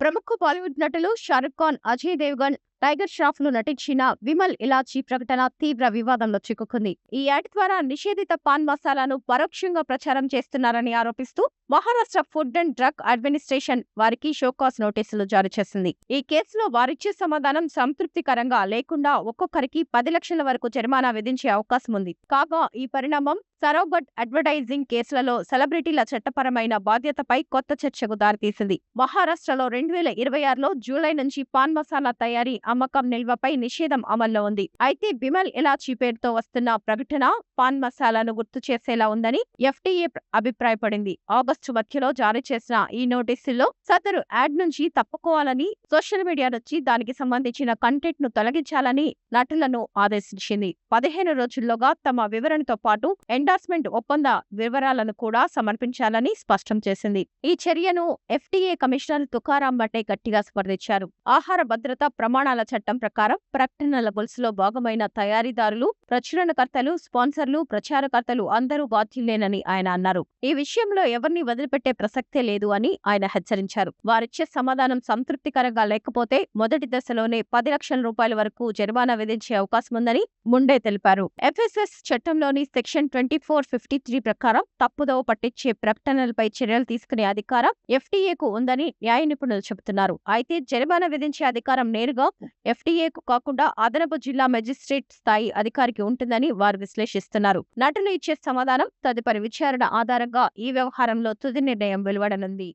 ప్రముఖ బాలీవుడ్ నటులు షారుఖ్ ఖాన్, అజయ్ దేవ్గన్, టైగర్ ష్రాఫ్లు నటించిన విమల్ ఇలాచీ ప్రకటన తీవ్ర వివాదంలో చిక్కుకుంది. ఈ యాడ్ ద్వారా నిషేధిత పాన్ మసాలాను పరోక్షంగా ప్రచారం చేస్తున్నారని ఆరోపిస్తూ Maharashtra food and drug administration వారికి షోకాజ్ నోటీసులు జారీ చేసింది. ఈ కేసులో వారిచ్చే సమాధానం సంతృప్తికరంగా లేకుండా ఒక్కొక్కరికి 10 లక్షల వరకు జరిమానా విధించే అవకాశం ఉంది. కాగా ఈ పరిణామం సరోగట్ అడ్వర్టైజింగ్ కేసులలో సెలబ్రిటీల చట్టపరమైన బాధ్యతపై కొత్త చర్చకు దారితీసింది. మహారాష్ట్రలో 2026లో జూలై నుంచి పాన్ మసాలా తయారీ, అమ్మకం, నిల్వపై నిషేధం అమల్లో ఉంది. అయితే బిమల్ ఇలాచీ పేరుతో వస్తున్న ప్రకటన పాన్ మసాలాను గుర్తు చేసేలా ఉందని ఎఫ్డీఏ అభిప్రాయపడింది. ఆగస్టు మధ్యలో జారీ చేసిన ఈ నోటీసుల్లో సదరు యాడ్ నుంచి తప్పుకోవాలని, సోషల్ మీడియా నుంచి దానికి సంబంధించిన కంటెంట్ ను తొలగించాలని నటులను ఆదేశించింది. 15 రోజుల్లోగా తమ వివరణతో పాటు ఎండార్స్మెంట్ ఒప్పంద వివరాలను కూడా సమర్పించాలని స్పష్టం చేసింది. ఈ చర్యను ఎఫ్డీఏ కమిషనర్ తుకారాం భట్టే గట్టిగా స్పందించారు. ఆహార భద్రతా ప్రమాణాల చట్టం ప్రకారం ప్రకటనల గొలుసులో భాగమైన తయారీదారులు, ప్రచురణకర్తలు, స్పాన్సర్లు, ప్రచారకర్తలు అందరూ బాధ్యులేనని ఆయన అన్నారు. ఈ విషయంలో ఎవరిని వదిలిపెట్టే ప్రసక్తే లేదు అని ఆయన హెచ్చరించారు. వారిచ్చే సమాధానం సంతృప్తికరంగా లేకపోతే మొదటి దశలోనే 10 లక్షల రూపాయల వరకు జరిమానా విధించే అవకాశముందని ముండే తెలిపారు. ఎఫ్ఎస్ఎస్ చట్టంలోని సెక్షన్ 2453 ప్రకారం తప్పుదోవ పట్టించే ప్రకటనలపై చర్యలు తీసుకునే అధికారం ఎఫ్డీఏకు ఉందని న్యాయ నిపుణులు చెబుతున్నారు. అయితే జరిమానా విధించే అధికారం నేరుగా ఎఫ్డీఏకు కాకుండా అదనపు జిల్లా మెజిస్ట్రేట్ స్థాయి అధికారికి ఉంటుందని వారు విశ్లేషిస్తున్నారు. నటులు ఇచ్చే సమాధానం, తదుపరి విచారణ ఆధారంగా ఈ వ్యవహారంలో తుది నిర్ణయం వెలువడనుంది.